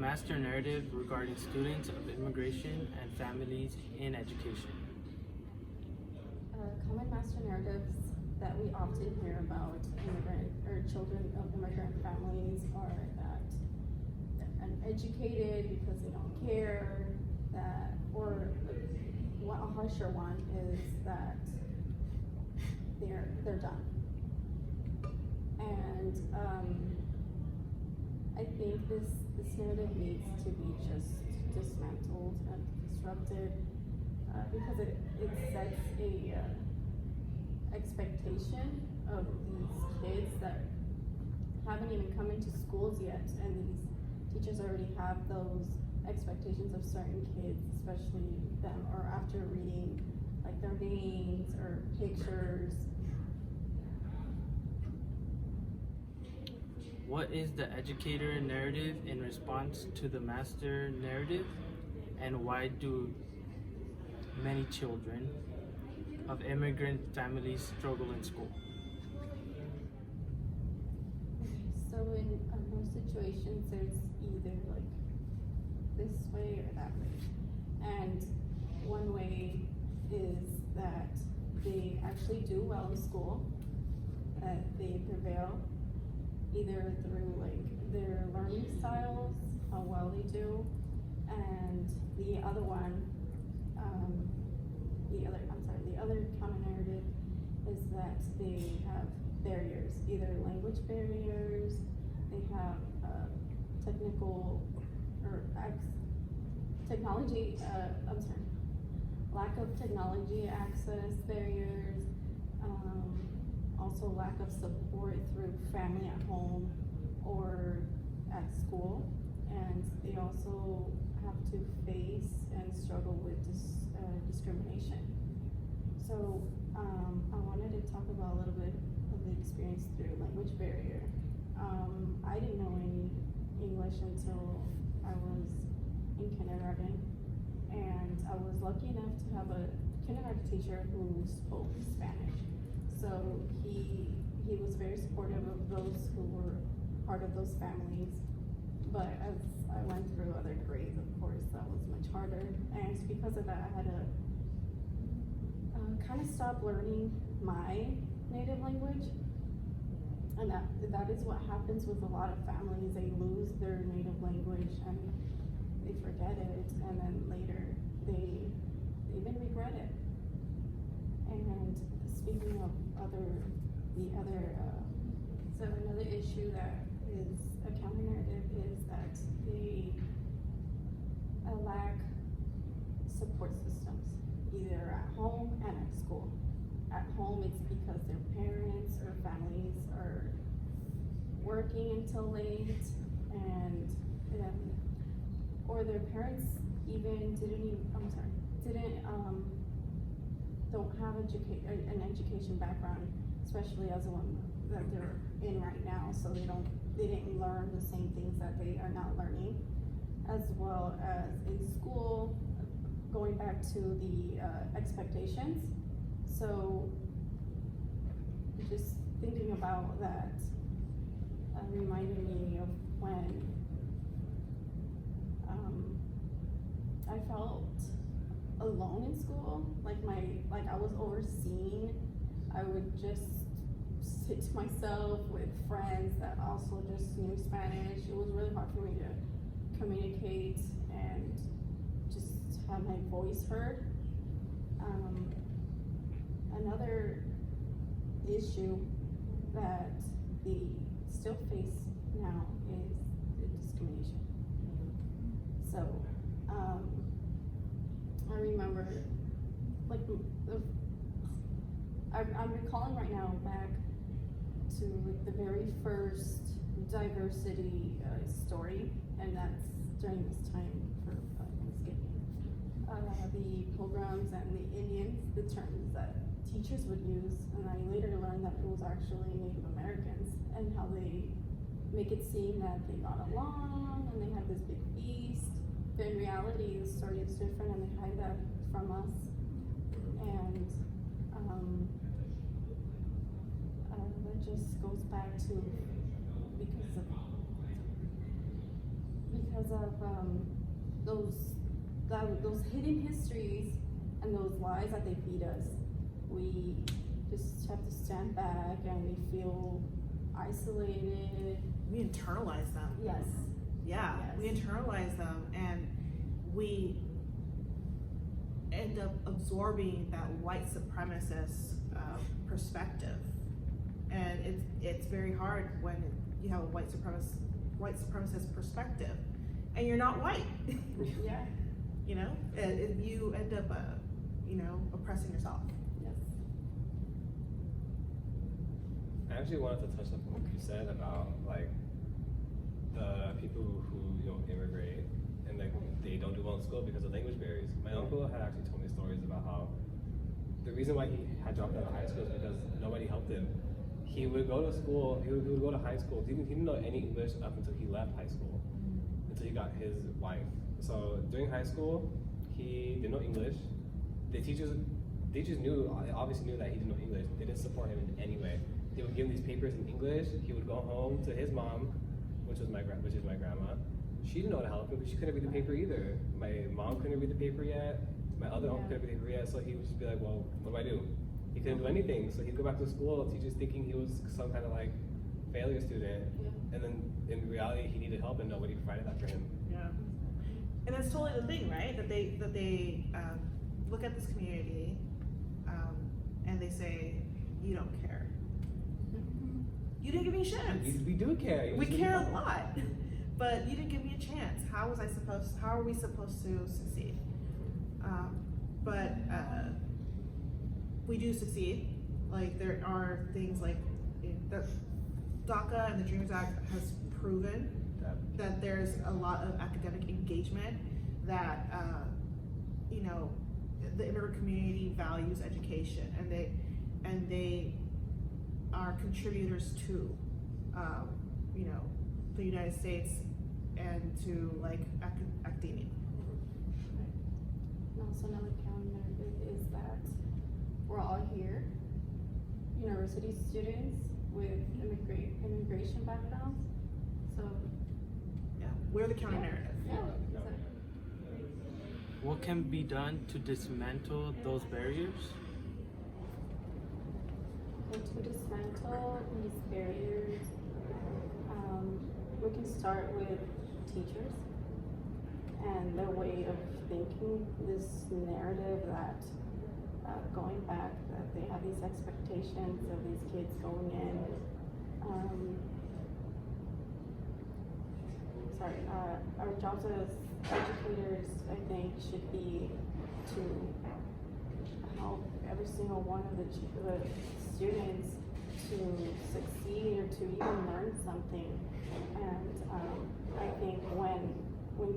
master narrative regarding students of immigration and families in education. Common master narratives that we often hear about immigrant or children of immigrant families are that they're uneducated because they don't care, that, or a harsher one is that they're done. And I think this narrative needs to be just dismantled and disrupted because it sets a expectation of these kids that haven't even come into schools yet, and these teachers already have those expectations of certain kids, especially them, or after reading like their names or pictures. What is the educator narrative in response to the master narrative, and why do many children of immigrant families struggle in school? So in most situations, there's either like this way or that way. And one way is that they actually do well in school, that they prevail either through like their learning styles, how well they do, and the other one, the other counter narrative is that they have barriers, either language barriers, they have technical or technology, lack of technology access barriers, also lack of support through family at home or at school, and they also have to face and struggle with discrimination. So I wanted to talk about a little bit of the experience through language barrier. I didn't know any English until I was in kindergarten, and I was lucky enough to have a kindergarten teacher who spoke Spanish. So he was very supportive of those who were part of those families. But as I went through other grades, of course, that was much harder. And because of that, I had to kind of stop learning my native language. And that is what happens with a lot of families. They lose their native language and they forget it, and then later they even regret it. And speaking of so another issue that is a counter narrative is that they lack support systems, either at home and at school. At home, it's because their parents or families are working until late, and or their parents even don't have an education background, especially as the one that they're in right now. So they didn't learn the same things that they are not learning, as well as in school. Going back to the expectations. So just thinking about that reminded me of when I felt alone in school. Like I was overseen. I would just sit to myself with friends that also just knew Spanish. It was really hard for me to communicate and just have my voice heard. Another issue that they still face now is the discrimination. So I remember, like, I'm recalling right now back to like the very first diversity story, and that's during this time for Thanksgiving. The programs and the Indians, the terms that teachers would use, and I later learned that it was actually Native Americans, and how they make it seem that they got along and they had this big feast. But in reality, the story is different, and they hide that from us. And that just goes back to because because of those hidden histories and those lies that they feed us. We just have to stand back and we feel isolated. We internalize them. Yes. Yeah, Yes. we internalize them and we end up absorbing that white supremacist perspective. And it's very hard when you have a white supremacist perspective and you're not white. Yeah. You know, you end up, oppressing yourself. Yes. I actually wanted to touch on what you said about like the people who immigrate and like they don't do well in school because of language barriers. My uncle had actually told me stories about how the reason why he had dropped out of high school is because nobody helped him. He would go to school. He would go to high school. He didn't know any English up until he left high school, until he got his wife. So during high school, he didn't know English. The teachers obviously knew that he didn't know English. They didn't support him in any way. They would give him these papers in English. He would go home to his mom, which is my grandma. She didn't know how to help him, but she couldn't read the paper either. My mom couldn't read the paper yet. My other uncle couldn't read the paper yet. So he would just be like, well, what do I do? He couldn't do anything. So he'd go back to school, teachers thinking he was some kind of like failure student. Yeah. And then in reality, he needed help and nobody provided that for him. Yeah. And that's totally the thing, right? That they look at this community and they say, you don't care. You didn't give me a chance. We do care. We care a lot, but you didn't give me a chance. How are we supposed to succeed? But we do succeed. Like there are things like the DACA and the Dreamers Act has proven that there's a lot of academic engagement, that the immigrant community values education, and they are contributors to the United States and to like academia. And also another counter is that we're all here, university students with immigration backgrounds. So Yeah, we're the counter narrative. yeah, exactly. What can be done to dismantle those barriers? And to dismantle these barriers, we can start with teachers and their way of thinking. This narrative that going back, that they have these expectations of these kids going in. Our jobs as educators, I think, should be to help every single one of the students to succeed or to even learn something. And I think when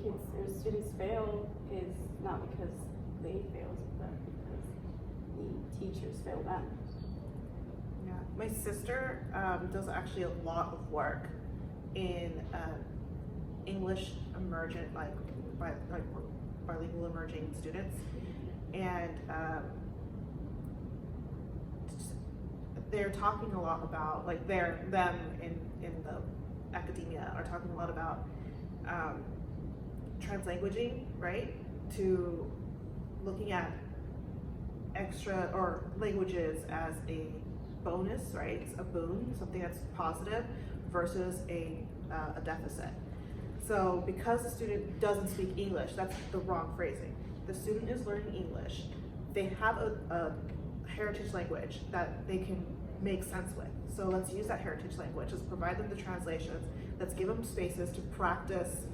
kids or students fail, is not because they failed, but because the teachers failed them. Yeah, my sister does actually a lot of work in English emergent, bilingual emerging students, and they're talking a lot about them in the academia are talking a lot about translanguaging, right? To looking at extra or languages as a bonus, right? It's a boon, something that's positive versus a deficit. So because the student doesn't speak English, that's the wrong phrasing. The student is learning English. They have a heritage language that they can make sense with. So let's use that heritage language. Let's provide them the translations. Let's give them spaces to practice,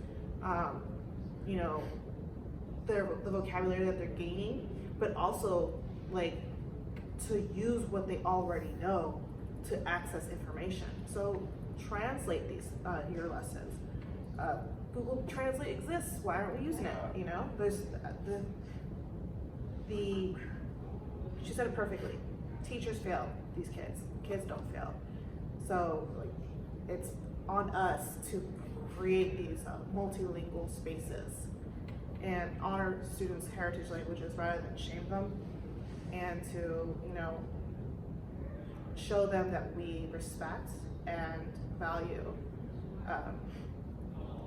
the vocabulary that they're gaining, but also to use what they already know to access information. So translate these your lessons. Google Translate exists. Why aren't we using it? There's she said it perfectly. Teachers fail these kids. Kids don't fail. So it's on us to create these multilingual spaces and honor students' heritage languages rather than shame them, and to show them that we respect and value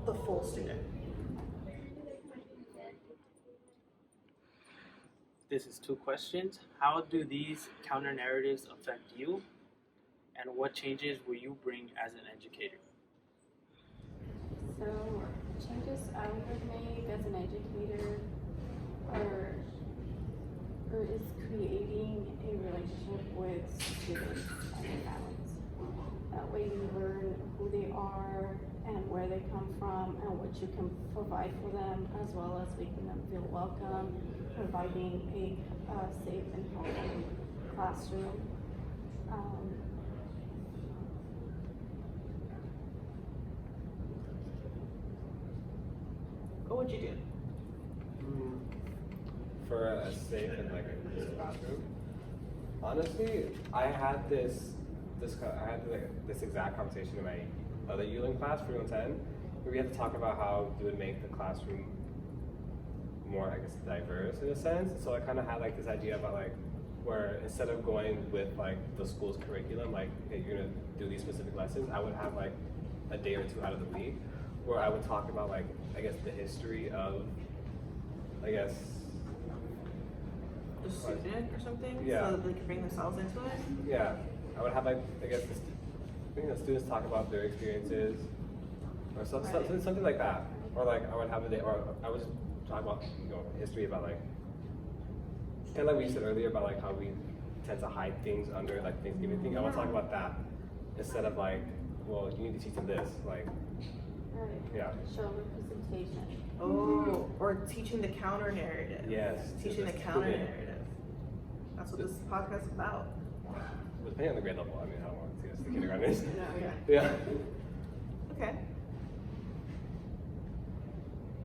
the full student. this is 2 questions. How do these counter narratives affect you? And what changes will you bring as an educator? So, changes I would make as an educator are or is creating a relationship with students and their families. That way you learn who they are and where they come from and what you can provide for them, as well as making them feel welcome, providing a safe and healthy classroom. What would you do? For a safe and like a classroom. Honestly, I had this exact conversation in my other ULIN class for 110, where we had to talk about how it would make the classroom more, I guess, diverse in a sense. So I kind of had like this idea about like where instead of going with like the school's curriculum, like hey, you're gonna do these specific lessons, I would have like a day or 2 out of the week where I would talk about like I guess the history of I guess The student or something? Yeah. So that they can bring themselves into it? yeah, I would have like I guess the students talk about their experiences or something like that, or like I would have a day, or I would just talk about history about like kind of like we said earlier about like how we tend to hide things under like Thanksgiving thing. I want to talk about that instead of like, well, you need to teach them this, like Right. yeah. Show representation. Oh, or teaching the counter narrative. Yes. Teaching the Just counter put in- narrative. That's what this podcast is about. Depending on the grade level, I mean, I don't want to see us the kindergartners. Yeah. Yeah. Okay.